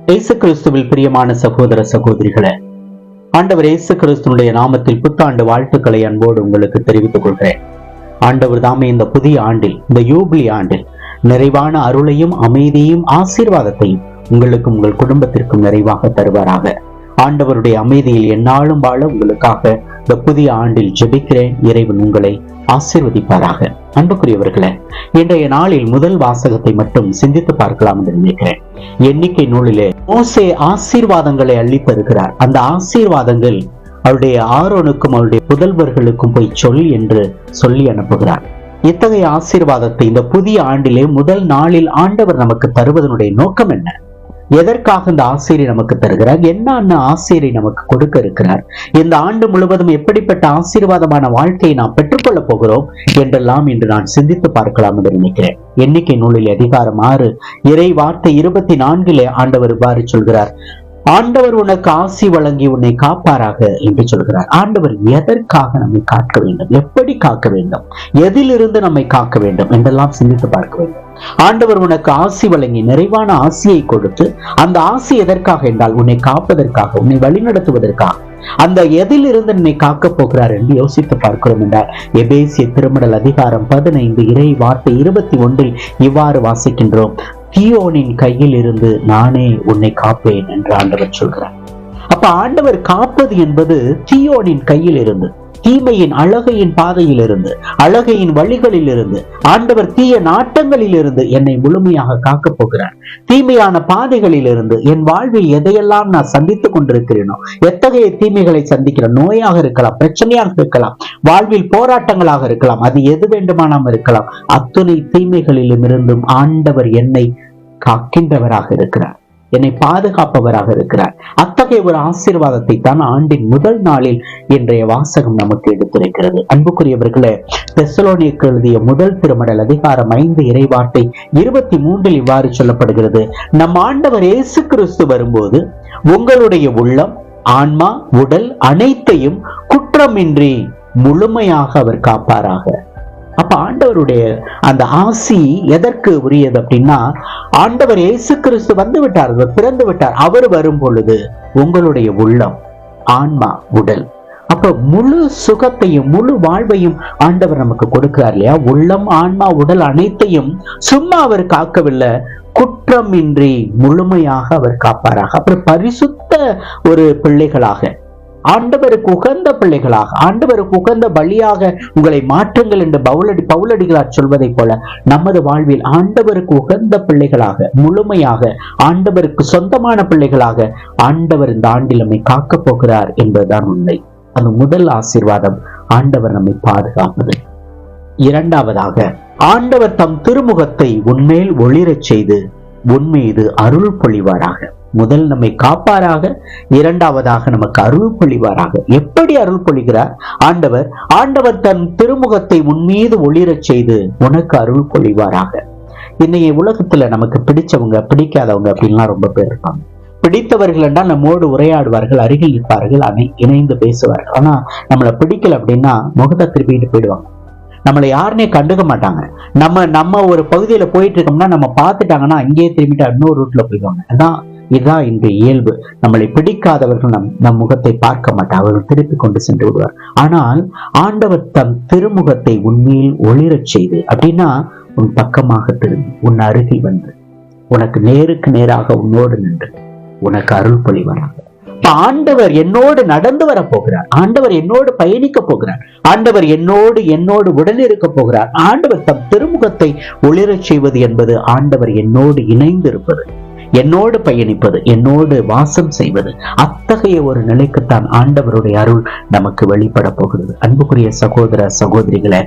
இயேசு கிறிஸ்துவில் பிரியமான சகோதர சகோதரிகளே, ஆண்டவர் இயேசு கிறிஸ்துனுடைய நாமத்தில் புத்தாண்டு வாழ்த்துக்களை அன்போடு உங்களுக்கு தெரிவித்துக் கொள்கிறேன். ஆண்டவர் தாமே இந்த புதிய ஆண்டில், இந்த யூபிலி ஆண்டில் நிறைவான அருளையும் அமைதியையும் ஆசீர்வாதத்தையும் உங்களுக்கும் உங்கள் குடும்பத்திற்கும் நிறைவாக தருவாராக. ஆண்டவருடைய அமைதியில் எந்நாளும் வாழ உங்களுக்காக இந்த புதிய ஆண்டில் ஜெபிக்கிறேன். இறைவன் உங்களை ஆசீர்வதிப்பாராக. அன்புக்குரியவர்களே, இன்றைய நாளில் முதல் வாசகத்தை மட்டும் சிந்தித்து பார்க்கலாம் என்று நினைக்கிறேன். எண்ணிக்கை நூலிலே மோசே ஆசீர்வாதங்களை அள்ளி தருகிறார். அந்த ஆசீர்வாதங்கள் அவருடைய ஆரோனுக்கும் அவருடைய புதல்வர்களுக்கும் போய் சொல் என்று சொல்லி அனுப்புகிறார். இத்தகைய ஆசீர்வாதத்தை இந்த புதிய ஆண்டிலே முதல் நாளில் ஆண்டவர் நமக்கு தருவதனுடைய நோக்கம் என்ன? எதற்காக இந்த ஆசிரியை நமக்கு தருகிறார்? என்ன ஆசிரியை நமக்கு கொடுக்க இருக்கிறார்? இந்த ஆண்டு முழுவதும் எப்படிப்பட்ட ஆசீர்வாதமான வாழ்க்கையை நாம் பெற்றுக்கொள்ள போகிறோம் என்றெல்லாம் இன்று நான் சிந்தித்து பார்க்கலாம் என்று நினைக்கிறேன். எண்ணிக்கை நூலில் அதிகாரம் 6 இறை வார்த்தை 24 ஆண்டவர் இவ்வாறு சொல்கிறார்: ஆண்டவர் உனக்கு ஆசி வழங்கி உன்னை காப்பாராக என்று சொல்கிறார். ஆண்டவர் எதற்காக நம்மை காக்க வேண்டும், எப்படி காக்க வேண்டும், எதிலிருந்து நம்மை காக்க வேண்டும் என்றெல்லாம் சிந்தித்து பார்க்க வேண்டும். ஆண்டவர் உனக்கு ஆசி வழங்கி நிறைவான ஆசியை கொடுத்து, அந்த ஆசி எதற்காக என்றால் உன்னை காப்பதற்காக, உன்னை வழிநடத்துவதற்காக. அந்த எதிலிருந்து என்னை காக்க போகிறார் என்று யோசித்து பார்க்கிறோம் என்றால் எபேசிய திருமடல் அதிகாரம் 15 இறை வார்த்தை 21 இவ்வாறு வாசிக்கின்றோம்: தீயோனின் கையில் இருந்து நானே உன்னை காப்பேன் என்று ஆண்டவர் சொல்கிறார். அப்ப ஆண்டவர் காப்பது என்பது தீயோனின் கையில் இருந்து, தீமையின் அழகையின் பாதையில் இருந்து, அழகையின் வழிகளில் இருந்து, ஆண்டவர் தீய நாட்டங்களில் இருந்து என்னை முழுமையாக காக்க போகிறார். தீமையான பாதைகளில் இருந்து என் வாழ்வில் எதையெல்லாம் நான் சந்தித்துக் கொண்டிருக்கிறேனோ, எத்தகைய தீமைகளை சந்திக்கிறேன், நோயாக இருக்கலாம், பிரச்சனையாக இருக்கலாம், வாழ்வில் போராட்டங்களாக இருக்கலாம், அது எது வேண்டுமானாலும் இருக்கலாம், அத்துணை தீமைகளிலும் இருந்தும் ஆண்டவர் என்னை காக்கின்றவராக இருக்கிறார், என்னை பாதுகாப்பவராக இருக்கிறார். அத்தகைய ஒரு ஆசீர்வாதத்தை தான் ஆண்டின் முதல் நாளில் இன்றைய வாசகம் நமக்கு எடுத்துரைக்கிறது. அன்புக்குரியவர்களே, தெசலோனியருக்கு எழுதிய முதல் திருமடல் அதிகாரம் 5 இறை வார்த்தை 23 இவ்வாறு சொல்லப்படுகிறது: நம் ஆண்டவர் இயேசு கிறிஸ்து வரும்போது உங்களுடைய உள்ளம், ஆன்மா, உடல் அனைத்தையும் குற்றமின்றி முழுமையாக அவர் காப்பாராக. அப்ப ஆண்டவருடைய அந்த ஆசி எதற்கு உரியது அப்படின்னா, ஆண்டவர் இயேசு கிறிஸ்து வந்து விட்டார், பிறந்து விட்டார். அவர் வரும் பொழுது உங்களுடைய உள்ளம், ஆன்மா, உடல், அப்ப முழு சுகத்தையும் முழு வாழ்வையும் ஆண்டவர் நமக்கு கொடுக்கிறார் இல்லையா? உள்ளம், ஆன்மா, உடல் அனைத்தையும் சும்மா அவர் காக்கவில்லை, குற்றமின்றி முழுமையாக அவர் காப்பாராக. அப்புறம் பரிசுத்த ஒரு பிள்ளைகளாக, ஆண்டவருக்கு உகந்த பிள்ளைகளாக, ஆண்டவருக்கு உகந்த பலியாக உங்களை மாற்றுங்கள் என்று பவுலடிகளார் சொல்வதை போல நமது வாழ்வில் ஆண்டவருக்கு உகந்த பிள்ளைகளாக, முழுமையாக ஆண்டவருக்கு சொந்தமான பிள்ளைகளாக ஆண்டவர் இந்த ஆண்டில் நம்மை காக்க போகிறார் என்பதுதான் உண்மை. அந்த முதல் ஆசீர்வாதம் ஆண்டவர் நம்மை பாதுகாப்பது. இரண்டாவதாக, ஆண்டவர் தம் திருமுகத்தை உன்மேல் ஒளிரச் செய்து உன்மீது அருள் பொழிவாராக. முதல் நம்மை காப்பாராக, இரண்டாவதாக நமக்கு அருள் பொழிவாராக. எப்படி அருள் பொழிகிறார் ஆண்டவர்? ஆண்டவர் தன் திருமுகத்தை உன்மீது ஒளிரச் செய்து உனக்கு அருள் பொழிவாராக. இன்னைய உலகத்துல நமக்கு பிடிச்சவங்க, பிடிக்காதவங்க அப்படின்லாம் ரொம்ப பேர் இருப்பாங்க. பிடித்தவர்கள் என்றால் நம்மோடு உரையாடுவார்கள், அருகில் நிற்பார்கள், இணைந்து பேசுவார்கள். ஆனா நம்மளை பிடிக்கல அப்படின்னா முகத்தை திருப்பிட்டு போயிடுவாங்க. நம்மளை யாருனே கண்டுக்க மாட்டாங்க. நம்ம ஒரு பகுதியில போயிட்டு இருக்கோம்னா நம்ம பார்த்துட்டாங்கன்னா அங்கேயே திரும்பிட்டு இன்னொரு ரூட்ல போயிடுவாங்க. இதுதான் இந்த இயல்பு. நம்மளை பிடிக்காதவர்கள் நம் முகத்தை பார்க்க மாட்டார், அவர்கள் திருப்பி கொண்டு சென்று விடுவார். ஆனால் ஆண்டவர் தம் திருமுகத்தை உன்மேல் ஒளிரச் செய்து அப்படின்னா உன் பக்கமாக திரும்பி, உன் அருகில் வந்து, உனக்கு நேருக்கு நேராக உன்னோடு நின்று உனக்கு அருள் பொழிவாராக. ஆண்டவர் என்னோடு நடந்து வர போகிறார், ஆண்டவர் என்னோடு பயணிக்க போகிறார், ஆண்டவர் என்னோடு உடனிருக்க போகிறார். ஆண்டவர் தம் திருமுகத்தை ஒளிரச் செய்வது என்பது ஆண்டவர் என்னோடு இணைந்து இருப்பது, என்னோடு பயணிப்பது, என்னோடு வாசம் செய்வது. அத்தகைய ஒரு நிலைக்குத்தான் ஆண்டவருடைய அருள் நமக்கு வெளிப்பட போகிறது. அன்புக்குரிய சகோதர சகோதரிகளே,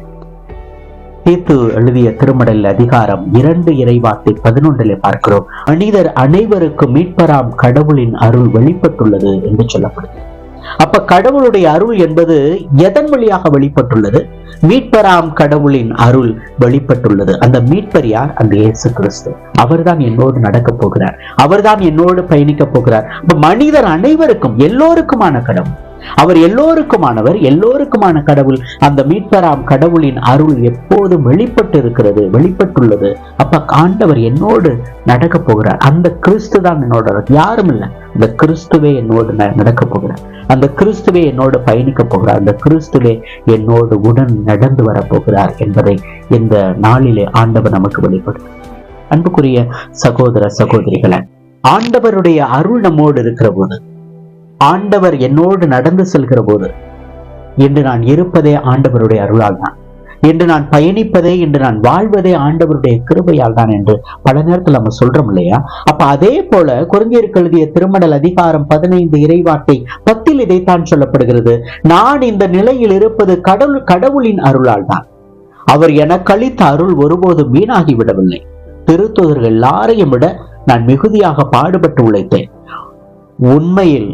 தீத்து எழுதிய திருமடல் அதிகாரம் 2 இறை வார்த்தை 11 பார்க்கிறோம்: மனிதர் அனைவருக்கும் மீட்பராம் கடவுளின் அருள் வெளிப்பட்டுள்ளது என்று சொல்லப்படுது. அப்ப கடவுளுடைய அருள் என்பது எதன் வழியாக வெளிப்பட்டுள்ளது? மீட்பராம் கடவுளின் அருள் வெளிப்பட்டுள்ளது. அந்த மீட்பர் யார்? அந்த இயேசு கிறிஸ்து. அவர்தான் என்னோடு நடக்க போகிறார், அவர்தான் என்னோடு பயணிக்க போகிறார். மனிதர் அனைவருக்கும், எல்லோருக்குமான கடவுள், அவர் எல்லோருக்குமானவர், எல்லோருக்குமான கடவுள். அந்த மீட்பராம் கடவுளின் அருள் எப்போதும் வெளிப்பட்டு இருக்கிறது, வெளிப்பட்டுள்ளது. அப்ப ஆண்டவர் என்னோடு நடக்க போகிறார். அந்த கிறிஸ்து தான் என்னோட, யாரும் இல்லை, அந்த கிறிஸ்துவே என்னோடு நடக்க போகிறார். அந்த கிறிஸ்துவே என்னோடு பயணிக்க போகிறார். அந்த கிறிஸ்துவே என்னோடு உடன் நடந்து வரப்போகிறார் என்பதை இந்த நாளிலே ஆண்டவர் நமக்கு வெளிப்படுத்தும். அன்புக்குரிய சகோதர சகோதரிகளை, ஆண்டவருடைய அருள் நம்மோடு இருக்கிற போது, ஆண்டவர் என்னோடு நடந்து செல்கிற போது, இன்று நான் இருப்பதே ஆண்டவருடைய அருளால் தான், இன்று நான் பயணிப்பதே, இன்று நான் வாழ்வதே ஆண்டவருடைய கிருபையால் தான் என்று பல நேரத்தில் நம்ம சொல்றோம் இல்லையா? அப்ப அதே போல கொரிந்தியருக்கு எழுதிய திருமடல் அதிகாரம் 15 இறைவார்த்தை 10 இதைத்தான் சொல்லப்படுகிறது. நான் இந்த நிலையில் இருப்பது கடவுளின் அருளால் தான். அவர் எனக்கு அளித்த அருள் ஒருபோதும் வீணாகி விடவில்லை. திருத்தூதர்கள் எல்லாரையும் விட நான் மிகுதியாக பாடுபட்டு உழைத்தேன். உண்மையில்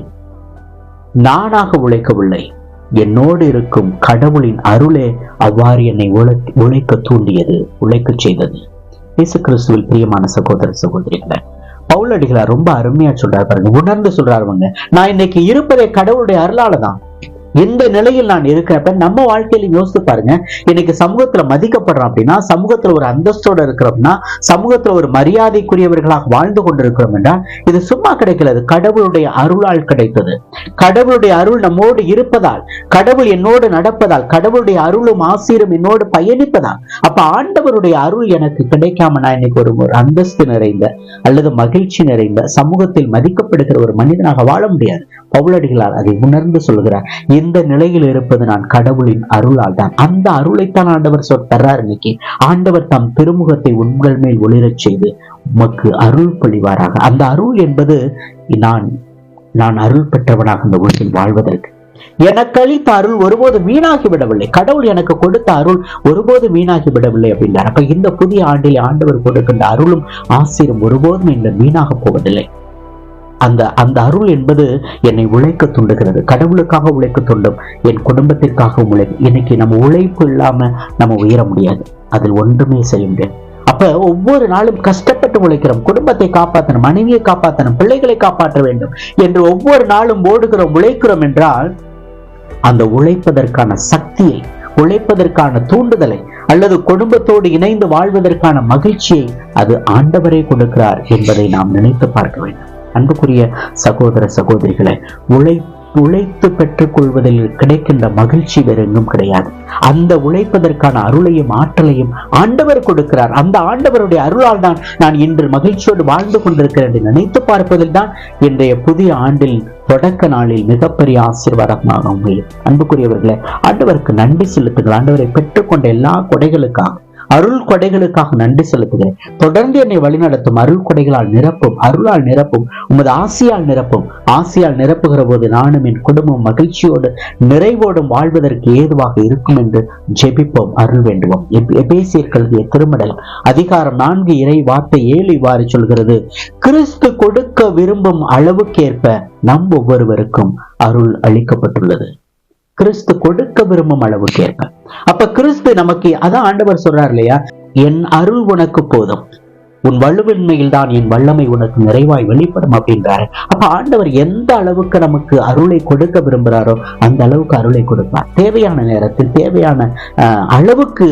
நானாக உழைக்கவில்லை, என்னோடு இருக்கும் கடவுளின் அருளே அவ்வாறு என்னை உழைக்க தூண்டியது, உழைக்க செய்தது. இயேசு கிறிஸ்துவில் பிரியமான சகோதர சகோதரிகளை, பவுலடிகளார் ரொம்ப அருமையா சொல்றாரு பாருங்க, உணர்ந்து சொல்றாருங்க. நான் இன்னைக்கு இருப்பதே கடவுளுடைய அருளால தான். இந்த நிலையில் நான் இருக்கிறப்ப நம்ம வாழ்க்கையில யோசித்து பாருங்க, இன்னைக்கு சமூகத்துல மதிக்கப்படுறோம் அப்படின்னா, சமூகத்துல ஒரு அந்தஸ்தோட இருக்கிறோம்னா, சமூகத்துல ஒரு மரியாதைக்குரியவர்களாக வாழ்ந்து கொண்டிருக்கிறோம் என்றால் இது சும்மா கிடைக்கிறது, கடவுளுடைய அருளால் கிடைத்தது. கடவுளுடைய அருள் நம்மோடு இருப்பதால், கடவுள் என்னோடு நடப்பதால், கடவுளுடைய அருளும் ஆசீரும் என்னோடு பயணிப்பதால். அப்ப ஆண்டவருடைய அருள் எனக்கு கிடைக்காம நான் இன்னைக்கு ஒரு அந்தஸ்து நிறைந்த அல்லது மகிழ்ச்சி நிறைந்த சமூகத்தில் மதிக்கப்படுகிற ஒரு மனிதனாக வாழ முடியாது. பவுலடிகளார் அதை உணர்ந்து சொல்கிறார். இந்த நிலையில் இருப்பது நான் கடவுளின் அருளால் தான். அந்த அருளைத்தான் ஆண்டவர் தர்றார். இன்னைக்கு ஆண்டவர் தம் திருமுகத்தை உங்கள் மேல் ஒளிரச் செய்து உமக்கு அருள் பொழிவாராக. அந்த அருள் என்பது நான் அருள் பெற்றவனாக இந்த உலகில் வாழ்வதற்கு. எனக்கு அளித்த அருள் ஒருபோது வீணாகி விடவில்லை. கடவுள் எனக்கு கொடுத்த அருள் ஒருபோது வீணாகி விடவில்லை அப்படின்னார். அப்ப இந்த புதிய ஆண்டிலே ஆண்டவர் கொடுக்கின்ற அருளும் ஆசீரும் ஒருபோதும் இந்த வீணாக போவதில்லை. அந்த அருள் என்பது என்னை உழைக்க தூண்டுகிறது, கடவுளுக்காக உழைக்க தூண்டும், என் குடும்பத்திற்காக உழைக்கும். இன்னைக்கு நம்ம உழைப்பு இல்லாம நம்ம உயர முடியாது, அதில் ஒன்றுமே செய்ய முடியாது. அப்ப ஒவ்வொரு நாளும் கஷ்டப்பட்டு உழைக்கிறோம், குடும்பத்தை காப்பாற்றணும், மனைவியை காப்பாற்றணும், பிள்ளைகளை காப்பாற்ற வேண்டும் என்று ஒவ்வொரு நாளும் ஓடுகிறோம், உழைக்கிறோம் என்றால் அந்த உழைப்பதற்கான சக்தியை, உழைப்பதற்கான தூண்டுதலை அல்லது குடும்பத்தோடு இணைந்து வாழ்வதற்கான மகிழ்ச்சியை அது ஆண்டவரே கொடுக்கிறார் என்பதை நாம் நினைத்து பார்க்க வேண்டும். அன்புக்குரிய சகோதர சகோதரிகளை, உழைத்து பெற்றுக் கொள்வதில் கிடைக்கின்ற மகிழ்ச்சி வேறு எங்கும் கிடையாது. அந்த உழைப்பதற்கான அருளையும் ஆற்றலையும் ஆண்டவர் கொடுக்கிறார். அந்த ஆண்டவருடைய அருளால் தான் நான் இன்று மகிழ்ச்சியோடு வாழ்ந்து கொண்டிருக்கிறேன் என்று நினைத்து பார்ப்பதில் தான் இன்றைய புதிய ஆண்டில் தொடக்க நாளில் மிகப்பெரிய ஆசீர்வாதமாக அமையும். அன்புக்குரியவர்களே, ஆண்டவருக்கு நன்றி செலுத்துங்கள். ஆண்டவரை பெற்றுக்கொண்ட எல்லா கொடைகளுக்காக, அருள் கொடைகளுக்காக நன்றி செலுத்துகிறேன். தொடர்ந்து என்னை வழிநடத்தும் அருள் கொடைகளால் நிரப்பும், அருளால் நிரப்பும், உமது ஆசியால் நிரப்பும். ஆசியால் நிரப்புகிற போது நானும் என் குடும்பம் மகிழ்ச்சியோடு நிறைவோடும் வாழ்வதற்கு ஏதுவாக இருக்கும் என்று ஜெபிப்போம், அருள் வேண்டுவோம். எபேசியர் எழுதிய திருமடல் அதிகாரம் 4 இறை வார்த்தை 7 இவ்வாறு சொல்கிறது: கிறிஸ்து கொடுக்க விரும்பும் அளவுக்கேற்ப நம் ஒவ்வொருவருக்கும் அருள் அளிக்கப்பட்டுள்ளது. கிறிஸ்து கொடுக்க விரும்பும் அளவுக்கு ஏற்ப. அப்ப கிறிஸ்து நமக்கு, அதான் ஆண்டவர் சொல்றார் இல்லையா, என் அருள் உனக்கு போதும், உன் வலுவின்மையில் தான் என் வல்லமை உனக்கு நிறைவாய் வெளிப்படும் அப்படின்றாரு. அப்ப ஆண்டவர் எந்த அளவுக்கு நமக்கு அருளை கொடுக்க விரும்புகிறாரோ அந்த அளவுக்கு அருளை கொடுப்பார். தேவையான நேரத்தில் தேவையான அளவுக்கு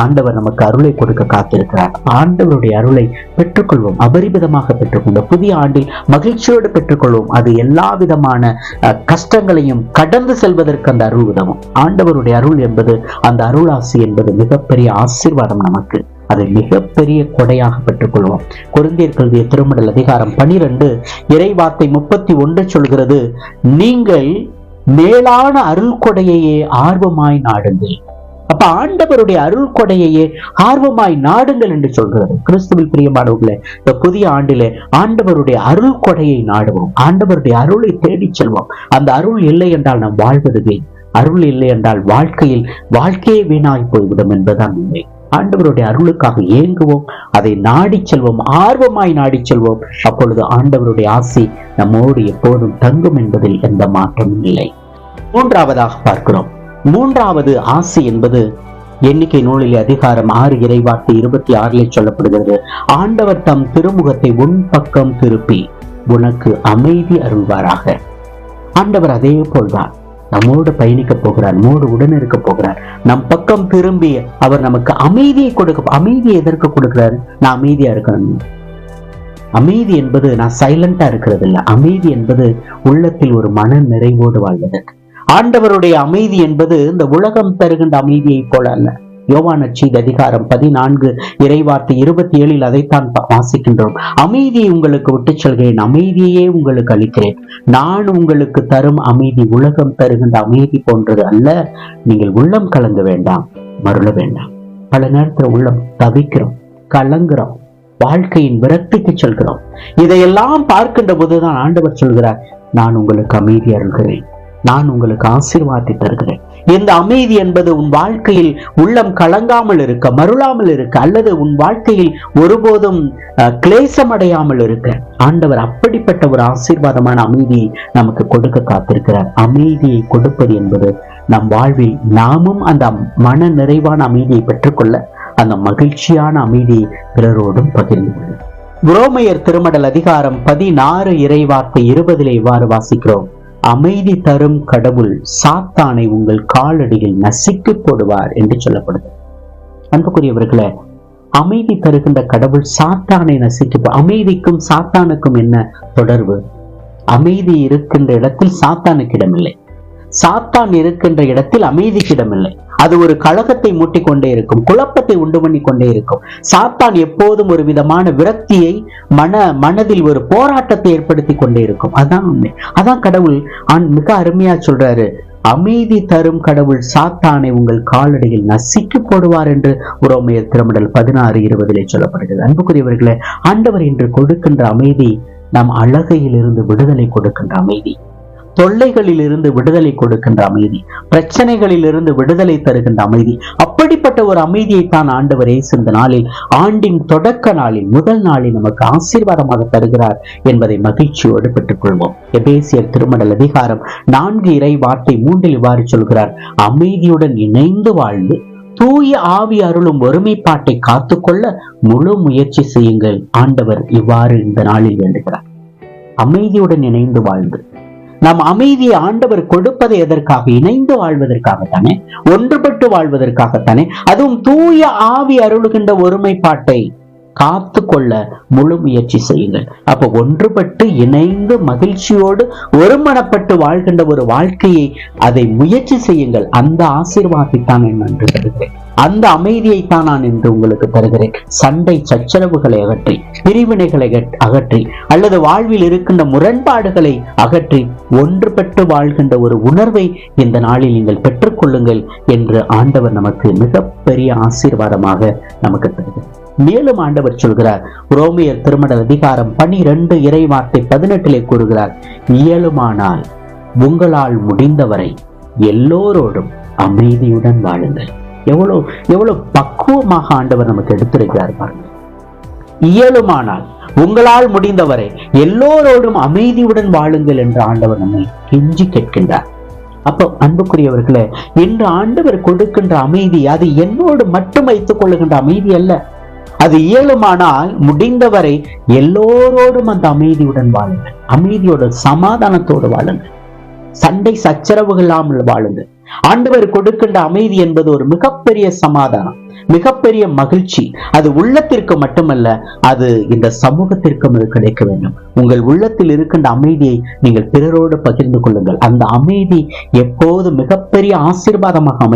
ஆண்டவர் நமக்கு அருளை கொடுக்க காத்திருக்கிறார். ஆண்டவருடைய அருளை பெற்றுக்கொள்வோம், அபரிமிதமாக பெற்றுக்கொள்வோம். புதிய ஆண்டில் மகிழ்ச்சியோடு பெற்றுக்கொள்வோம். அது எல்லா விதமான கஷ்டங்களையும் கடந்து செல்வதற்கு அந்த அருள் உதவும். ஆண்டவருடைய அருள் என்பது, அந்த அருளாசி என்பது மிகப்பெரிய ஆசீர்வாதம் நமக்கு. அதை மிகப்பெரிய கொடையாக பெற்றுக்கொள்வோம். கொரிந்தியர் எழுதிய திருமடல் அதிகாரம் 12 இறைவார்த்தை 31 சொல்கிறது: நீங்கள் மேலான அருள் கொடையையே ஆர்வமாய் நாடுங்கள். அப்ப ஆண்டவருடைய அருள் கொடையையே ஆர்வமாய் நாடுங்கள் என்று சொல்கிறது. கிறிஸ்துவில் பிரியமானவர்களே, இந்த புதிய ஆண்டிலே ஆண்டவருடைய அருள் கொடையை நாடுவோம், ஆண்டவருடைய அருளை தேடி செல்வோம். அந்த அருள் இல்லை என்றால் நாம் வாழ்வது வீண், அருள் இல்லை என்றால் வாழ்க்கையே வீணாகி போய்விடும் என்பதுதான் உண்மை. ஆண்டவருடைய அருளுக்காக ஏங்குவோம், அதை நாடி செல்வோம், ஆர்வமாய் நாடி செல்வோம். அப்பொழுது ஆண்டவருடைய ஆசி நம்மோடு எப்போதும் தங்கும் என்பதில் எந்த மாற்றமும் இல்லை. மூன்றாவதாக பார்க்கிறோம். மூன்றாவது ஆசி என்பது எண்ணிக்கை நூலிலே அதிகாரம் 6 இறைவார்த்தை 26 சொல்லப்படுகிறது: ஆண்டவர் தம் திருமுகத்தை உன் பக்கம் திருப்பி உனக்கு அமைதி அருள்வாராக. ஆண்டவர் அதே போல்தான் நம்மோடு பயணிக்க போகிறார், நம்மோடு உடன் இருக்க போகிறார். நம் பக்கம் திரும்பி அவர் நமக்கு அமைதியை கொடுக்க. அமைதியை எதற்கு கொடுக்கிறாரு? நான் அமைதியா இருக்கணும். அமைதி என்பது நான் சைலண்டா இருக்கிறது இல்லை. அமைதி என்பது உள்ளத்தில் ஒரு மன நிறைவோடு வாழ்வதற்கு. ஆண்டவருடைய அமைதி என்பது இந்த உலகம் தருகின்ற அமைதியை போல அல்ல. யோவான் நற்செய்தி அதிகாரம் 14 இறைவார்த்தை 27 அதைத்தான் வாசிக்கின்றோம். அமைதியை உங்களுக்கு விட்டுச் செல்கிறேன், அமைதியே உங்களுக்கு அளிக்கிறேன். நான் உங்களுக்கு தரும் அமைதி உலகம் தருகின்ற அமைதி போன்றது அல்ல. நீங்கள் உள்ளம் கலங்க வேண்டாம், மருள வேண்டாம். பல நேரத்தில் உள்ளம் தவிக்கிறோம், கலங்குறோம், வாழ்க்கையின் விரக்திக்கு செல்கிறோம். இதையெல்லாம் பார்க்கின்ற போதுதான் ஆண்டவர் சொல்கிறார், நான் உங்களுக்கு அமைதி அருள்கிறேன், நான் உங்களுக்கு ஆசீர்வாதத்தை தருகிறேன். இந்த அமைதி என்பது உன் வாழ்க்கையில் உள்ளம் கலங்காமல் இருக்க, மருளாமல் இருக்க, அல்லது உன் வாழ்க்கையில் ஒருபோதும் கிளேசம் அடையாமல் இருக்க ஆண்டவர் அப்படிப்பட்ட ஒரு ஆசீர்வாதமான அமைதியை நமக்கு கொடுக்க காத்திருக்கிறார். அமைதியை கொடுப்பது என்பது நம் வாழ்வில் நாமும் அந்த மன நிறைவான அமைதியை பெற்றுக்கொள்ள, அந்த மகிழ்ச்சியான அமைதியை பிறரோடும் பகிர்ந்து கொள்ளும். ரோமையர் திருமடல் அதிகாரம் 16 இறைவார்த்தை 20 இவ்வாறு வாசிக்கிறோம். அமைதி தரும் கடவுள் சாத்தானை உங்கள் காலடியில் நசுக்கி போடுவார் என்று சொல்லப்படுது. அன்புக்குரியவர்களே, அமைதி தருகின்ற கடவுள் சாத்தானை நசுக்கி. அமைதிக்கும் சாத்தானுக்கும் என்ன தொடர்பு? அமைதி இருக்கின்ற இடத்தில் சாத்தானுக்கு இடமில்லை, சாத்தான் இருக்கின்ற இடத்தில் அமைதிக்கு இடமில்லை. அது ஒரு கழகத்தை மூட்டிக்கொண்டே இருக்கும், குழப்பத்தை உண்டு பண்ணி கொண்டே இருக்கும். சாத்தான் எப்போதும் ஒரு விதமான விரக்தியை, மனதில் ஒரு போராட்டத்தை ஏற்படுத்தி கொண்டே இருக்கும். அதான் உண்மை. அதான் கடவுள் மிக அருமையா சொல்றாரு, அமைதி தரும் கடவுள் சாத்தானை உங்கள் காலடியில் நசுக்கி போடுவார் என்று ரோமையர் திருமடல் 16:20 சொல்லப்படுகிறது. அன்புக்குரியவர்களே, ஆண்டவர் இன்று கொடுக்கின்ற அமைதி நம் அழகையில் இருந்து விடுதலை கொடுக்கின்ற அமைதி, தொல்லைகளில் இருந்து விடுதலை கொடுக்கின்ற அமைதி, பிரச்சனைகளில் இருந்து விடுதலை தருகின்ற அமைதி. அப்படிப்பட்ட ஒரு அமைதியை தான் ஆண்டவர் இயேசு இந்த நாளில், ஆண்டின் தொடக்க நாளில், முதல் நாளில் நமக்கு ஆசீர்வாதமாக தருகிறார் என்பதை மகிழ்ச்சியோடு பெற்றுக் கொள்வோம். எபேசியர் திருமடல் அதிகாரம் 4 இறை வார்த்தை 3 இவ்வாறு சொல்கிறார், அமைதியுடன் இணைந்து வாழ்ந்து தூய ஆவி அருளும் ஒருமைப்பாட்டை காத்துக்கொள்ள முழு முயற்சி செய்யுங்கள். ஆண்டவர் இவ்வாறு இந்த நாளில் வேண்டுகிறார். அமைதியுடன் இணைந்து வாழ்ந்து, நாம் அமைதியை ஆண்டவர் கொடுப்பதை எதற்காக? இணைந்து வாழ்வதற்காகத்தானே, ஒன்றுபட்டு வாழ்வதற்காகத்தானே. அதுவும் தூய ஆவி அருளுகின்ற ஒருமைப்பாட்டை காத்து கொள்ள முழு முயற்சி செய்யுங்கள். அப்ப ஒன்றுபட்டு இணைந்து மகிழ்ச்சியோடு ஒருமனப்பட்டு வாழ்கின்ற ஒரு வாழ்க்கையை அதை முயற்சி செய்யுங்கள். அந்த ஆசீர்வாதத்தை தான் நான் இன்று தருகிறேன், அந்த அமைதியை தான் நான் இன்று உங்களுக்கு தருகிறேன். சண்டை சச்சரவுகளை அகற்றி, பிரிவினைகளை அகற்றி, அல்லது வாழ்வில் இருக்கின்ற முரண்பாடுகளை அகற்றி ஒன்றுபட்டு வாழ்கின்ற ஒரு உணர்வை இந்த நாளில் நீங்கள் பெற்றுக்கொள்ளுங்கள் என்று ஆண்டவர் நமக்கு மிகப்பெரிய ஆசீர்வாதமாக நமக்கு தருகிறார். மேலும் ஆண்டவர் சொல்கிறார், ரோமையர் திருமடல் அதிகாரம் 12 இறை வார்த்தை 18 கூறுகிறார், இயலுமானால் உங்களால் முடிந்தவரை எல்லோரோடும் அமைதியுடன் வாழுங்கள். எவ்வளவு பக்குவமாக ஆண்டவர் நமக்கு எடுத்திருக்கிறார் பாருங்க. இயலுமானால் உங்களால் முடிந்தவரை எல்லோரோடும் அமைதியுடன் வாழுங்கள் என்று ஆண்டவர் நம்மை கெஞ்சி கேட்கின்றார். அப்போ அன்புக்குரியவர்களே, இன்று ஆண்டவர் கொடுக்கின்ற அமைதி அது என்னோடு மட்டும் வைத்துக் கொள்ளுகின்ற அமைதி அல்ல. அது இயலுமானால் முடிந்தவரை எல்லோரோடும் அந்த அமைதியுடன் வாழுங்கள், அமைதியோட சமாதானத்தோடு வாழுங்கள், சண்டை சச்சரவுகள் இல்லாமல் வாழுங்கள். ஆண்டவர் கொடுக்கின்ற அமைதி என்பது ஒரு மிகப்பெரிய சமாதானம், மிகப்பெரிய மகிழ்ச்சி. அது உள்ளத்திற்கு மட்டுமல்ல, அது இந்த சமூகத்திற்கும் அது கிடைக்க வேண்டும். உங்கள் உள்ளத்தில் இருக்கின்ற அமைதியை நீங்கள் பிறரோடு பகிர்ந்து கொள்ளுங்கள். அந்த அமைதி எப்போது மிகப்பெரிய ஆசீர்வாதமாக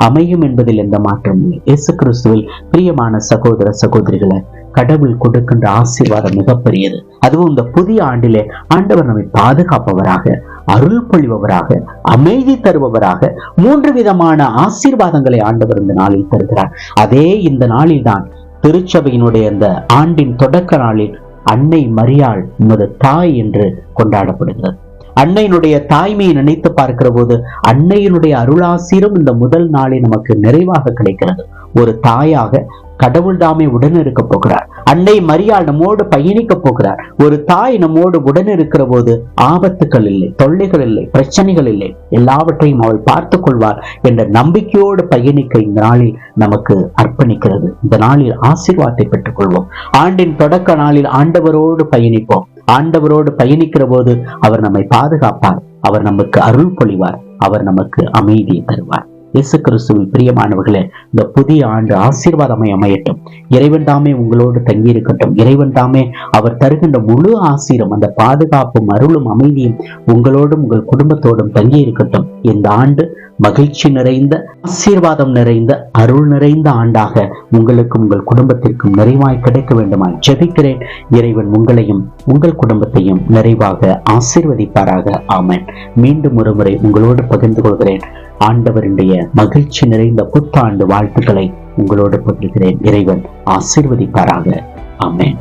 அமையும் என்பதில் எந்த மாற்றமும் இல்லை. இயேசு கிறிஸ்துவில் பிரியமான சகோதர சகோதரிகளை, கடவுள் கொடுக்கின்ற ஆசீர்வாதம் மிகப்பெரியது. அதுவும் இந்த புதிய ஆண்டிலே ஆண்டவர் நம்மை பாதுகாப்பவராக, அருள் பொழிபவராக, அமைதி தருபவராக 3 விதமான ஆசீர்வாதங்களை ஆண்டவர் இந்த நாளில் தருகிறார். அதே இந்த நாளில் தான் திருச்சபையினுடைய இந்த ஆண்டின் தொடக்க நாளில் அன்னை மரியாள் உமது தாய் என்று கொண்டாடப்படுகிறது. அன்னையினுடைய தாய்மையை நினைத்து பார்க்கிற போது அன்னையினுடைய அருளாசீரும் இந்த முதல் நாளை நமக்கு நிறைவாக கிடைக்கிறது. ஒரு தாயாக கடவுள் தாமே உடன் இருக்க போகிறார். அன்னை மரியாள் நம்மோடு பயணிக்க போகிறார். ஒரு தாய் நம்மோடு உடன் இருக்கிற போது ஆபத்துக்கள் இல்லை, தொல்லைகள் இல்லை, பிரச்சனைகள் இல்லை, எல்லாவற்றையும் அவள் பார்த்துக் கொள்வார் என்ற நம்பிக்கையோடு பயணிக்க இந்த நாளில் நமக்கு அர்ப்பணிக்கிறது. இந்த நாளில் ஆசீர்வாதத்தை பெற்றுக் கொள்வோம். ஆண்டின் தொடக்க நாளில் ஆண்டவரோடு பயணிப்போம். ஆண்டவரோடு பயணிக்கிற போது அவர் நம்மை பாதுகாப்பார், அவர் நமக்கு அருள் பொழிவார். அவர் நமக்கு அமைதியை தருவார். இயேசு கிறிஸ்துவில் பிரியமானவர்களே, இந்த புதிய ஆண்டு ஆசீர்வாதமாய் அமையட்டும். இறைவன் தாமே உங்களோடு தங்கி இருக்கட்டும். இறைவன் தாமே அவர் தருகின்ற முழு ஆசீரும், அந்த பாதுகாப்பும் அருளும் அமைதியும் உங்களோடும் உங்கள் குடும்பத்தோடும் தங்கி இருக்கட்டும். இந்த ஆண்டு மகிழ்ச்சி நிறைந்த, ஆசீர்வாதம் நிறைந்த, அருள் நிறைந்த ஆண்டாக உங்களுக்கும் உங்கள் குடும்பத்திற்கும் நிறைவாய் கிடைக்க வேண்டுமாய் ஜெபிக்கிறேன். இறைவன் உங்களையும் உங்கள் குடும்பத்தையும் நிறைவாக ஆசீர்வதிப்பாராக. ஆமென். மீண்டும் ஒரு முறை உங்களோடு பகிர்ந்து கொள்கிறேன். ஆண்டவருடைய மகிழ்ச்சி நிறைந்த புத்தாண்டு வாழ்த்துக்களை உங்களோடு பகிர்கிறேன். இறைவன் ஆசீர்வதிப்பாராக. ஆமென்.